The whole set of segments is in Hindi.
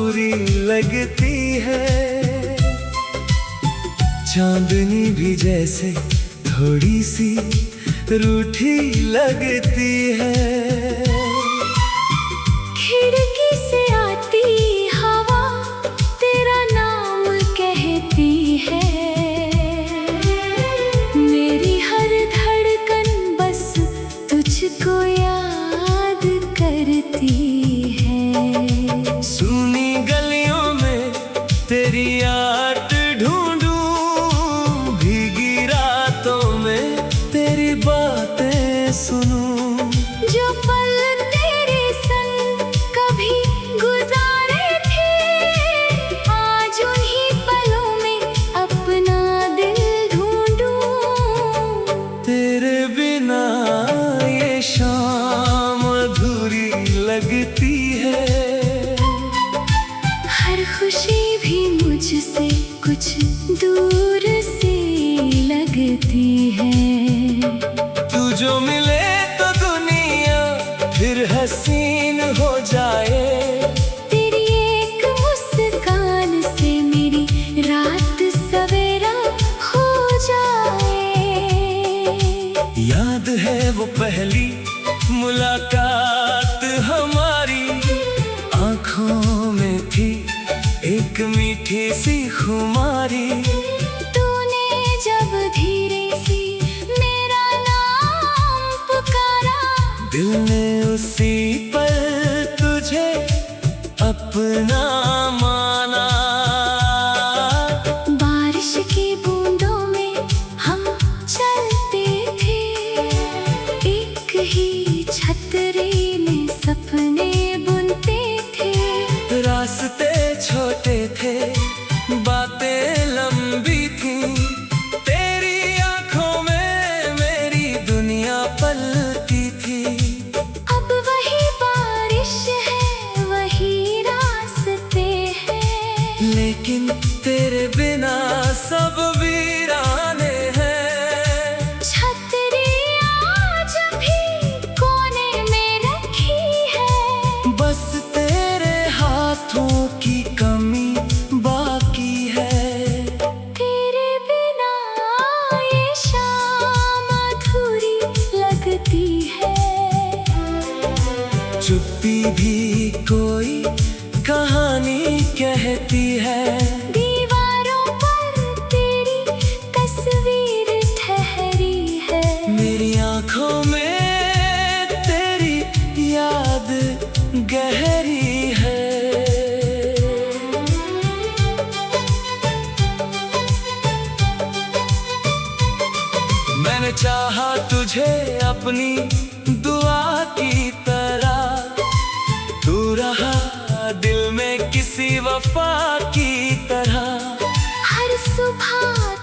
बुरी लगती है। चांदनी भी जैसे थोड़ी सी रूठी लगती है। खिड़की से आती हवा तेरा नाम कहती है। मेरी हर धड़कन बस तुझको याद करती है। सुनी गलियों में तेरी याद ढूंढूं, भीगी रातों में तेरी बातें सुनूं। जो पल तेरे संग कभी गुजारे थे, आज उन्हीं पलों में अपना दिल ढूंढूं। तेरे बिना ये शाम अधूरी लगती है। हर खुशी भी मुझसे कुछ दूर सी लगती है। तू जो मिले तो दुनिया फिर हसीन हो जाए। तेरी एक मुस्कान से मेरी रात सवेरा हो जाए। याद है वो पहली मुलाकात हमारी, आँखों में थी एक मीठी सी खुमारी। तूने जब धीरे सी मेरा नाम पुकारा, दिल ने उसी पल तुझे अपना माना। बारिश की बूंदों में हम चलते थे, एक ही छतरी में सपने बुनते थे। रास्ते छोटे थे, बातें लंबी थी, तेरी आंखों में मेरी दुनिया पलती थी। अब वही बारिश है, वही रास्ते हैं, लेकिन तेरे बिना सब वीराने हैं। छतरी आज भी कोने में रखी है, बस तेरे हाथों की कमी बाकी है। तेरे बिना ये शाम अधूरी लगती है। चुप्पी भी कोई कहानी कहती है। दीवारों पर तेरी तस्वीर ठहरी है, मेरी आंखों में तेरी याद गहरी है। मैंने चाहा तुझे अपनी दुआ की तरह, तू रहा दिल में किसी वफा की तरह। हर सुबह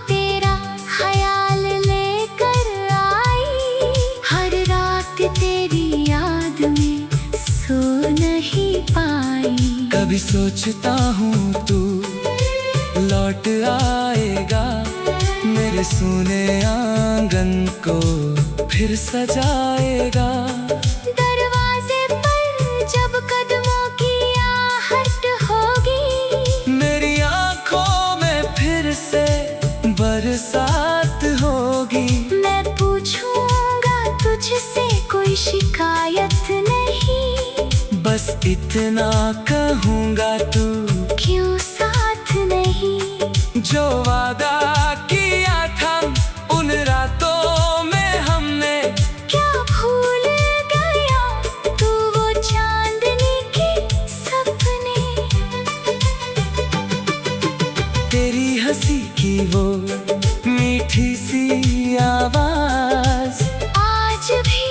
तेरा ख्याल लेकर आई, हर रात तेरी याद में सो नहीं पाई। कभी सोचता हूँ तू लौट आएगा, मेरे सूने आंगन को फिर सजाएगा। दरवाजे पर जब कदमों की आहट होगी, मेरी आंखों में फिर से बरसात होगी। मैं पूछूंगा तुझसे कोई शिकायत नहीं, बस इतना कहूँगा तू क्यों साथ नहीं। जो वादा किया था उन रातों में हमने, क्या भूल गया तू वो चांदनी के सपने। तेरी हंसी की वो मीठी सी आवाज आज भी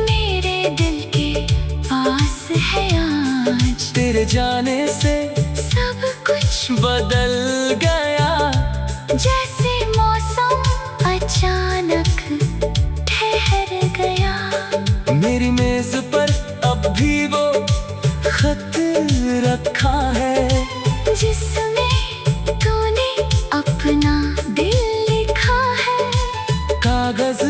मेरे दिल के पास है। आज तेरे जाने से सब कुछ बदल गया, जैसे मौसम अचानक ठहर गया। मेरी मेज पर अब भी वो खत रखा है, जिसमें तूने अपना दिल लिखा है। कागज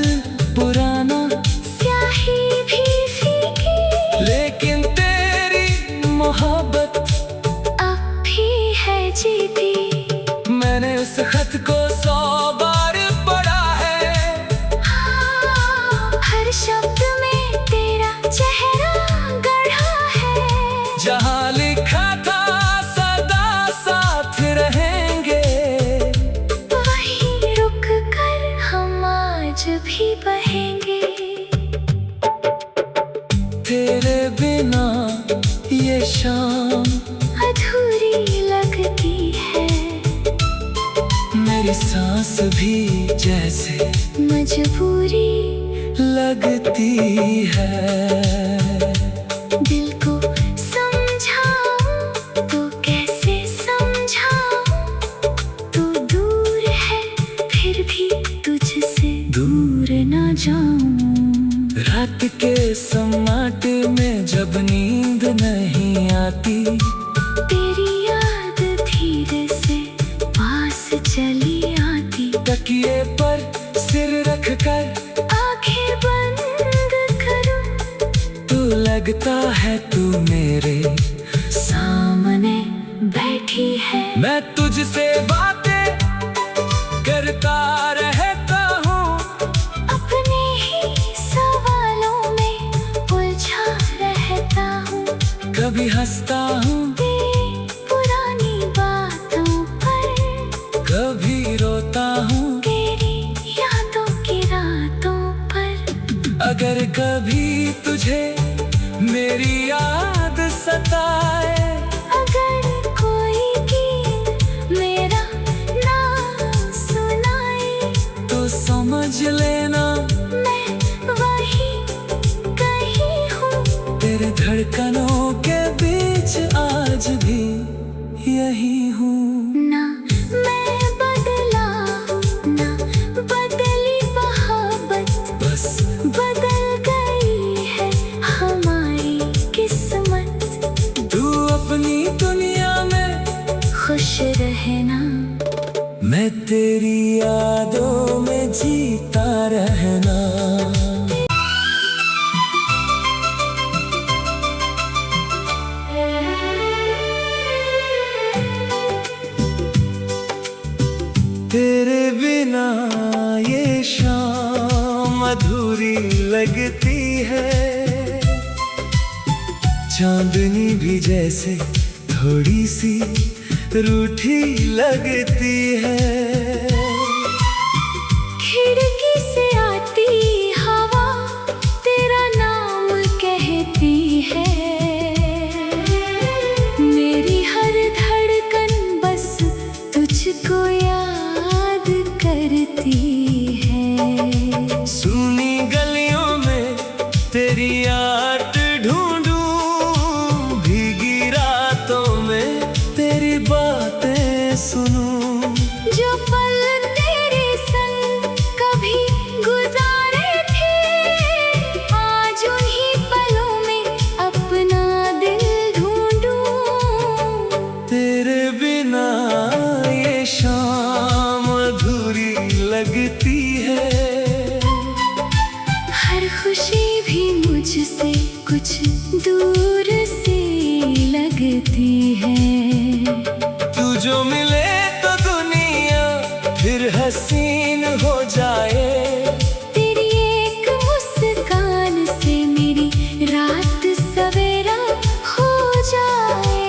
पुराना, स्याही भी फीकी, लेकिन तेरी मोहब्बत अब सोची थी। मैंने उस खत को 100 बार पढ़ा है। हाँ, हर शब्द में तेरा चेहरा गढ़ा है। जहाँ लिखा था सदा साथ रहेंगे, वहीं रुक कर हम आज भी बहेंगे। तेरे बिना ये शाम अधूरी लगती है। मेरी सांस भी जैसे मजबूरी लगती है। दिल को समझाऊं तो कैसे समझाऊं, तू दूर है फिर भी तुझसे दूर ना जाऊं। रात के सम्राट में जब नींद नहीं आती, तेरी याद धीरे से पास चली आती। तकिए पर सिर रख कर आंखें बंद करूं तो लगता है तू मेरे सामने बैठी है। मैं तुझसे बातें करता रहता हूँ, अपने ही सवालों में उलझा रहता हूँ। कभी हंसता हूँ पुरानी बातों पर, कभी रोता हूँ। तेरी यादों की रातों पर। अगर कभी तुझे मेरी याद सताए, अगर कोई गीत मेरा ना सुनाए, तो समझ लेना मैं वही कहीं हूँ। तेरे धड़कनों के बीच आज भी यही हूँ। ना मैं बदला हूँ, ना बदली मोहब्बत, बस बदल गई है हमारी किस्मत। तू अपनी दुनिया में, खुश रहना मैं तेरी यादों में जीता रहना। तेरे बिना ये शाम अधूरी लगती है। चांदनी भी जैसे थोड़ी सी रूठी लगती है। खिड़की से आती हवा तेरा नाम कहती है। मेरी हर धड़कन बस तुझको याद करती है। सुनी गलियों में तेरी याद ढूंढूं, भीगी रातों में तेरी बातें सुनूं। जो पल तेरे संग कभी गुजारे थे, आज उन्हीं पलों में अपना दिल ढूंढूं। तेरे बिना ये शाम अधूरी लगती है। हर खुशी भी मुझसे कुछ दूर सी लगती है। तू जो मिले तो दुनिया फिर हसीन हो जाए। तेरी एक मुस्कान से मेरी रात सवेरा हो जाए।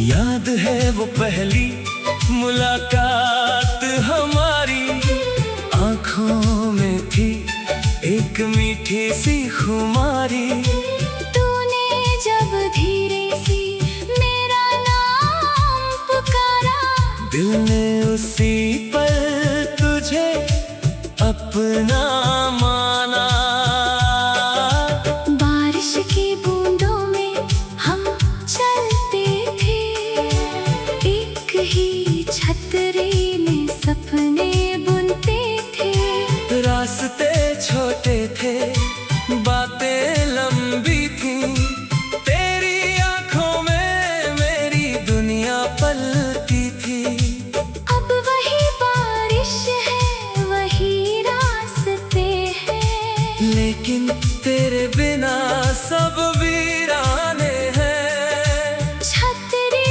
याद है वो पहली मुलाकात हमारी, आंखों में थी एक मीठी सी खुमारी। तूने जब धीरे सी मेरा नाम पुकारा, दिल ने उसी पल तुझे अपना माना। बारिश की बूंदों में हम चलते थे, एक ही छतरी में सपने बुनते थे। रास्ते छोटे थे, बातें लंबी थी, तेरी आंखों में मेरी दुनिया पलती थी। अब वही बारिश है, वही रास्ते हैं, लेकिन तेरे बिना सब वीराने हैं। छतरी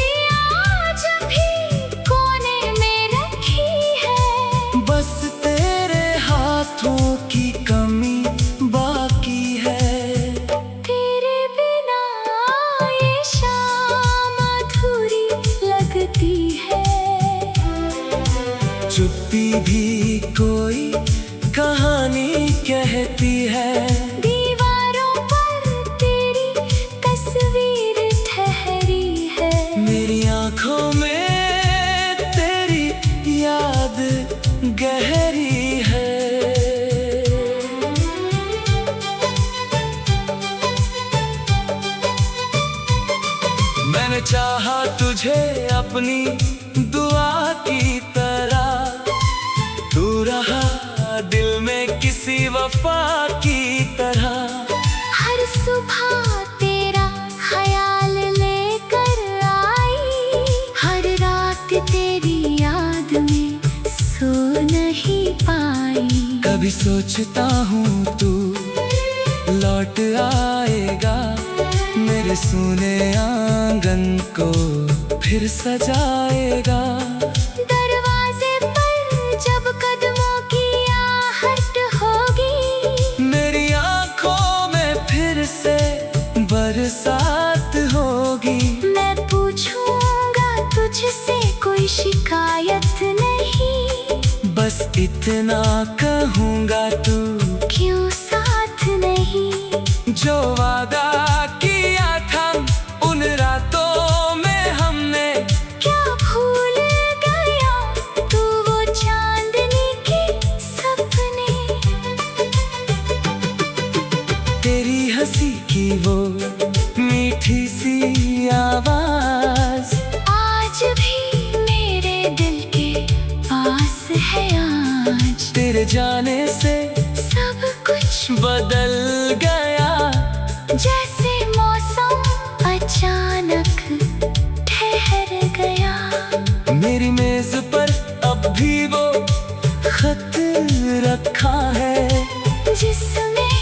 अपनी दुआ की तरह। तू रहा दिल में किसी वफा की तरह। हर सुबह तेरा ख्याल लेकर आई, हर रात तेरी याद में सो नहीं पाई। कभी सोचता हूँ तू लौट आएगा, मेरे सूने आंगन को फिर सजाएगा। दरवाजे पर जब कदमों की आहट होगी, मेरी आंखों में फिर से बरसात होगी। मैं पूछूंगा तुझसे कोई शिकायत नहीं, बस इतना कहूँगा तू क्यों साथ नहीं। जो वादा किया था उन रातों में हमने, क्या भूल गया तू वो चांदनी के सपने। तेरी हंसी की वो मीठी सी आवाज आज भी मेरे दिल के पास है। आज तेरे जाने से सब कुछ बदल गया, जैसे मौसम अचानक ठहर गया। मेरी मेज पर अब भी वो खत रखा है, जिसमें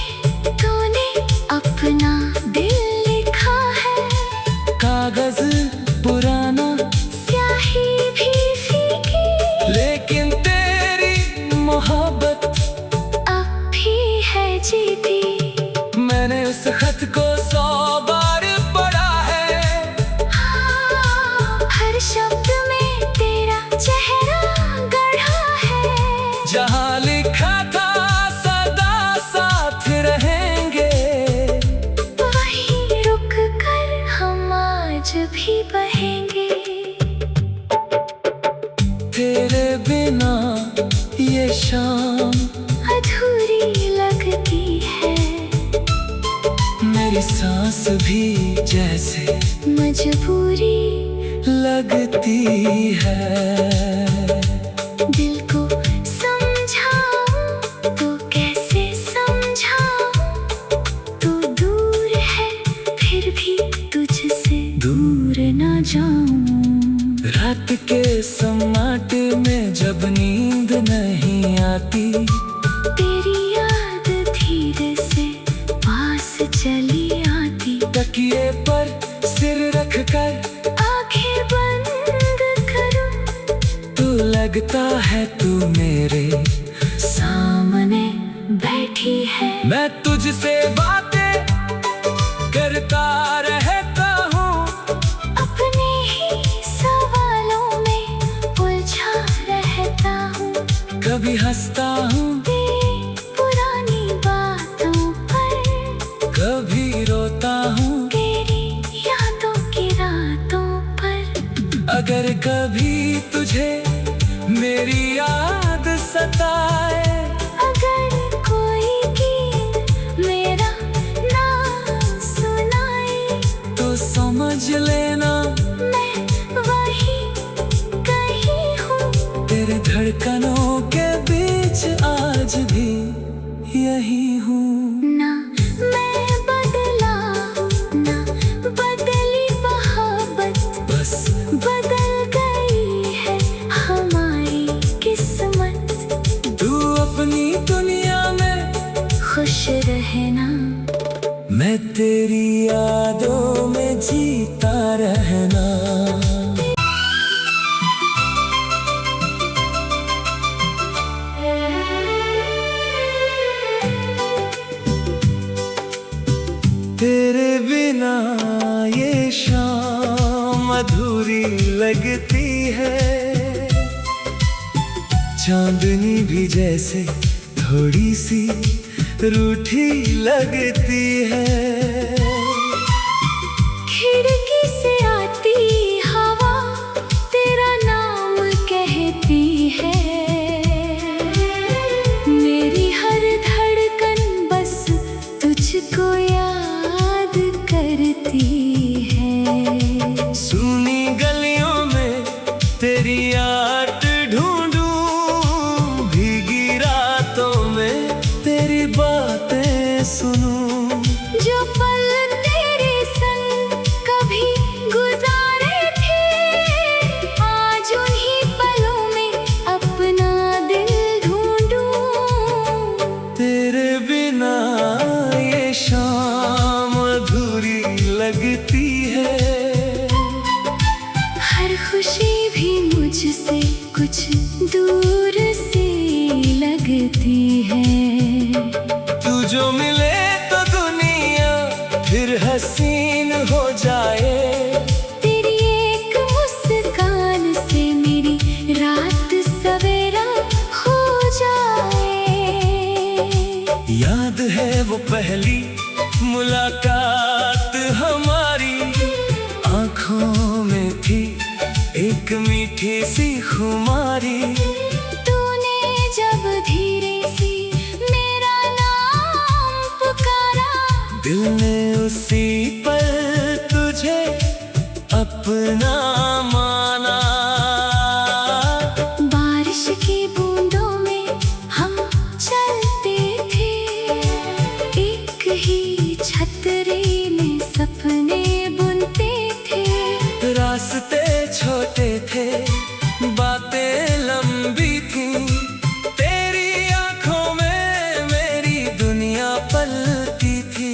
तूने अपना दिल लिखा है। कागज पुराना स्याही भी फीकी, लेकिन तेरी मोहब्बत अब भी है जीती। मैंने उस खत को 100 बार पढ़ा है, हर शब्द में तेरा चेहरा गढ़ा है। जहाँ लिखा था सदा साथ रहेंगे, वहीं रुक कर हम आज भी बहेंगे। तेरे बिना ये शाम अधूरी लगती है, मेरी सांस भी जैसे मजबूरी लगती है। दिल को समझाऊं तो कैसे समझाऊं, तू दूर है फिर भी तुझसे दूर ना जाऊं। रात के सन्नाटे में जब नींद नहीं आती, तेरी याद धीरे से पास चली आती। तकिए पर सिर रख कर आंखें बंद करूं तो लगता है तू मेरे सामने बैठी है। मैं तुझसे बातें करता रहता हूँ, अपने ही सवालों में उलझा रहता हूँ। कभी हंसता हूँ तेरी पुरानी बातों पर, कभी रोता हूँ तेरी यादों की रातों पर। अगर कभी तुझे मेरी याद सताए, अगर कोई गीत मेरा ना सुनाए, तो समझ लेना मैं वही कहीं हूँ। तेरे धड़कनों के बीच आज भी यही हूँ। ना मैं बदला हूँ, ना बदली मोहब्बत, बस बदल गई है हमारी किस्मत। तू अपनी दुनिया में खुश रहना, मैं तेरी यादों में जीता रहना। तेरे बिना ये शाम अधूरी लगती है, चांदनी भी जैसे थोड़ी सी रूठी लगती है। खिड़की से आती हवा तेरा नाम कहती है। मेरी हर धड़कन बस तुझको याद करती है। सुनी गलियों हर खुशी भी मुझसे कुछ दूर से लगती है। तू जो मिले तो दुनिया फिर हसीन हो जाए। तेरी एक मुस्कान से मेरी रात सवेरा हो जाए। याद है वो पहली मुलाकात हमारी, आँखों में थी एक मीठी सी खुमारी। तूने जब धीरे सी मेरा नाम पुकारा, दिल ने उसी पल तुझे अपना माना। बारिश की बूंदों में हम चलते थे, एक ही छतरी में सपने बुनते थे। रास्ते छोटे थे, बातें लंबी थी, तेरी आंखों में मेरी दुनिया पलती थी।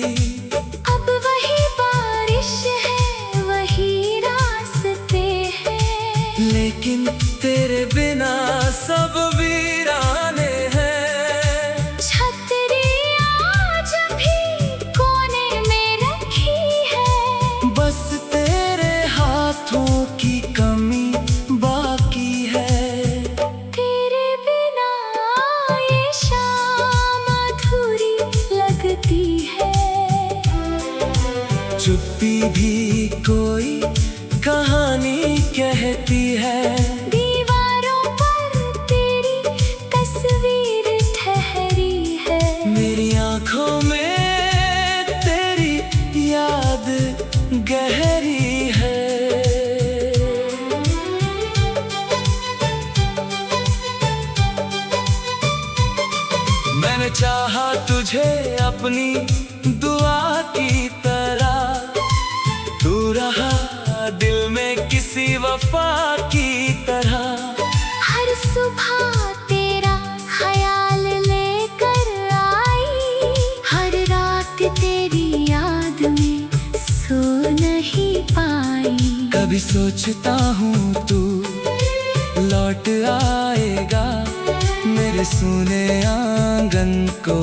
अब वही बारिश है, वही रास्ते हैं, लेकिन तेरे बिना सब वीराने हैं। छतरी आज भी कोने में रखी है, बस तेरे हाथों की कमी बाकी है। तेरे बिना ये शाम अधूरी लगती है। चुप्पी भी कोई कहानी कहती है। दीवारों पर तेरी तस्वीर ठहरी है, मेरी आंखों में तेरी याद गहरी है। मैंने चाहा तुझे अपनी दुआ की तरह, तू रहा दिल में किसी वफा की तरह। हर सुबह तेरा ख्याल लेकर आई, हर रात तेरी याद में सो नहीं पाई। कभी सोचता हूँ तू लौट आएगा, मेरे सूने आंगन को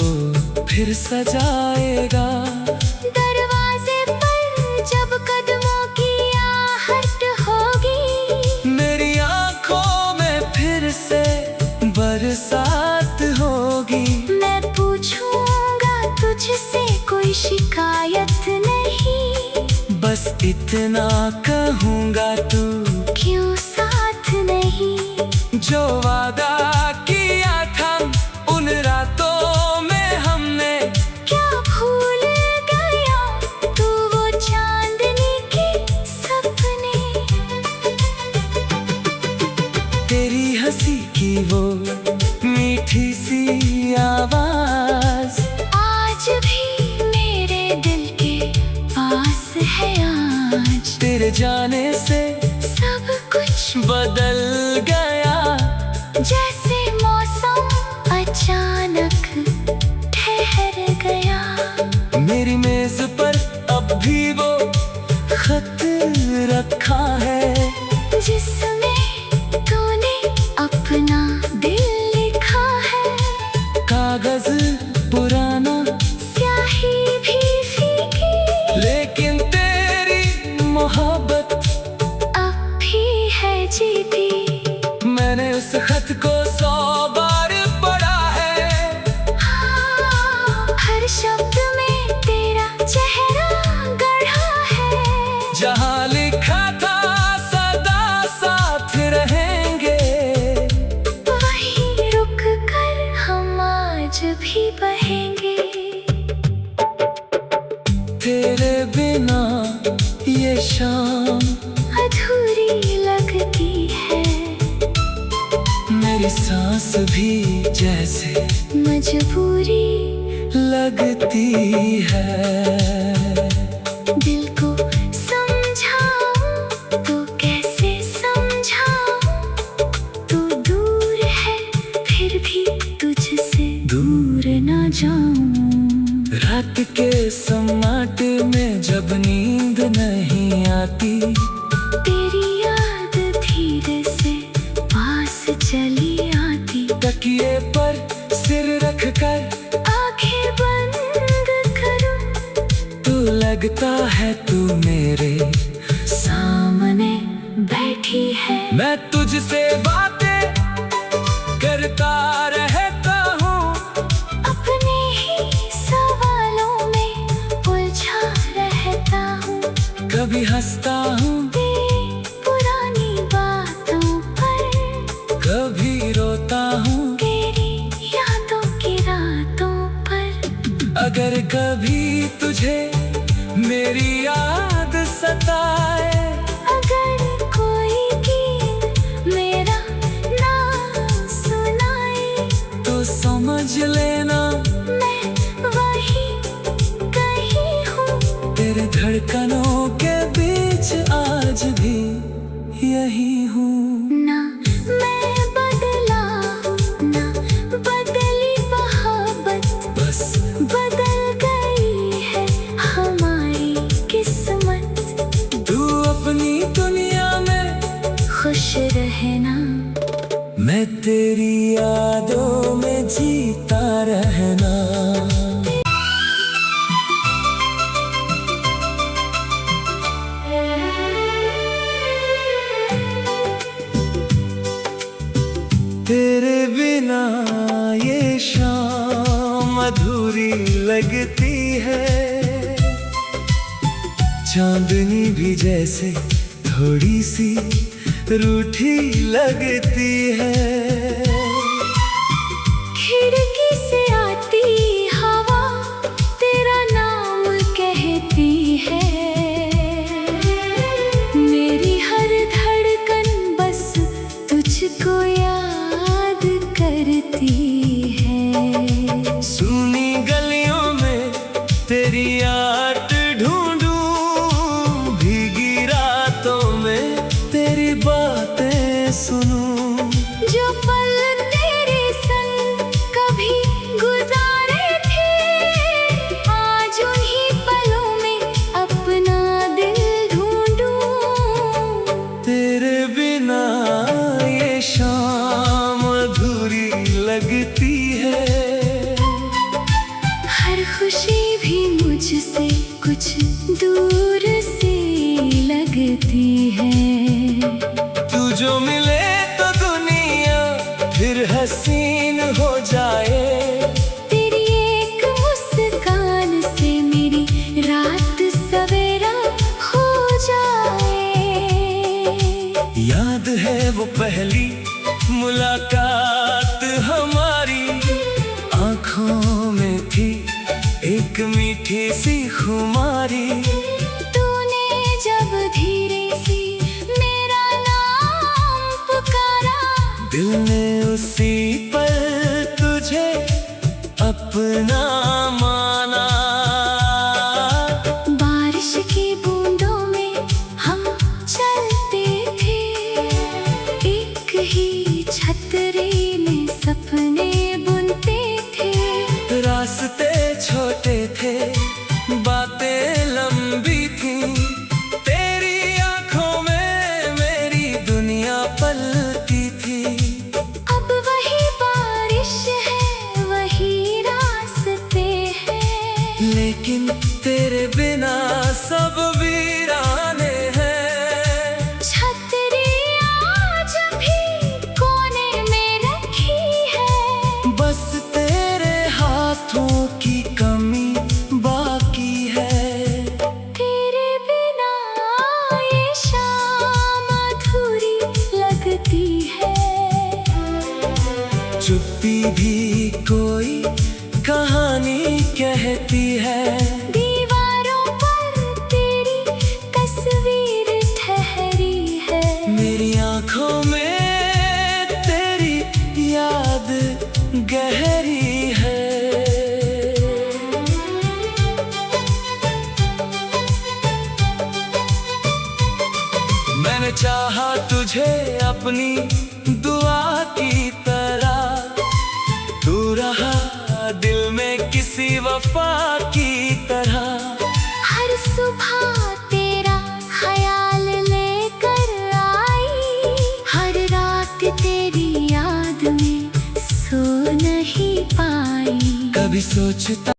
फिर सजाएगा। दरवाजे पर जब कदमों की आहट होगी, मेरी आंखों में फिर से बरसात होगी। मैं पूछूंगा तुझसे कोई शिकायत नहीं, बस इतना कहूँगा तू क्यों साथ नहीं। जो वादा किया था उन रातों में हमने, क्या भूल गया तू वो चांदनी के सपने। तेरी हंसी की वो मीठी सी आवाज आज भी मेरे दिल के पास है। आज तेरे जाने से सब कुछ बदल गया, जैसे मौसम अचानक ठहर गया। मेरी मेज पर अब भी वो खत रखा है, जिसमें तूने अपना दिल लिखा है। कागज पुराना, स्याही भी फीकी, लेकिन तेरी मोहब्बत अब भी है जीती। मैंने उस खत को 100 बार पढ़ा है, हर शब्द में तेरा चेहरा गढ़ा है। जहाँ लिखा था सदा साथ रहेंगे, वहीं रुक कर हम आज भी बहेंगे। तेरे बिना ये शाम अधूरी लगती है, मेरी सांस भी जैसे मजबूरी लगती है। दिल को समझाऊं तो कैसे समझाऊं, तू दूर है फिर भी तुझसे दूर ना जाऊं। रात के सम्राट में जब नींद नहीं आती, तेरी याद है। मैं तुझसे बातें करता रहता हूँ, अपने ही सवालों में उलझा रहता हूँ। कभी हंसता हूँ पुरानी बातों पर, कभी रोता हूँ तेरी यादों की रातों पर। अगर कभी तुझे मेरी याद सताए, अगर कोई गीत मेरा ना सुनाए, तो समझ लेना मैं वही कहीं हूँ। तेरे धड़कनों के बीच आज भी यही हूँ। ना मैं बदला हूँ, ना बदली मोहब्बत, बस बदल गई है हमारी किस्मत। तू अपनी दुनिया में खुश रहना, मैं तेरी यादों में जीता रहना। तेरे बिना ये शाम अधूरी लगती है, चांदनी भी जैसे थोड़ी सी रूठी लगती है। खिड़की से आती हवा तेरा नाम कहती है। मेरी हर धड़कन बस तुझको याद करती है। सुनी गलियों में तेरी याद ढूंढूं, भीगी रातों में तेरी बातें सुनूं। जो पल तेरे संग कभी गुजारे थे, आज उन्हीं पलों में अपना दिल ढूंढूं। तेरे बिना ये शाम अधूरी लगती है, हर खुशी भी मुझसे कुछ दूर सी लगती है। तू जो मिले तो दुनिया फिर हसीन हो जाए। तेरी एक मुस्कान से मेरी रात सवेरा हो जाए। याद है वो पहली मुलाकात हमारी, आँखों में थी एक मीठी सी खुमारी। तूने जब धीरे से मेरा नाम पुकारा, दिल ने उसी पर तुझे अपना माना। बारिश की बूंदों में हम चलते थे, एक ही छतरी में सपने बुनते थे। रास्ते छोटे थे, बातें लंबी थी, तेरी आंखों में मेरी दुनिया पलती थी। अब वही बारिश है, वही रास्ते हैं, लेकिन तेरे बिना सब वीराने हैं। छतरी आज भी कोने में रखी है, बस तेरे हाथों की कमी बाकी है। तेरे बिना ये शाम अधूरी लगती है। चुप्पी भी कोई कहानी कहती है, दीवारों पर तेरी तस्वीर ठहरी है। मेरी आंखों में तेरी याद गहरी है। मैंने चाहा तुझे अपनी दुआ की तरह, तू रहा दिल में किसी वफा की तरह। हर सुबह तेरा ख्याल लेकर आई, हर रात तेरी याद में सो नहीं पाई। कभी सोचता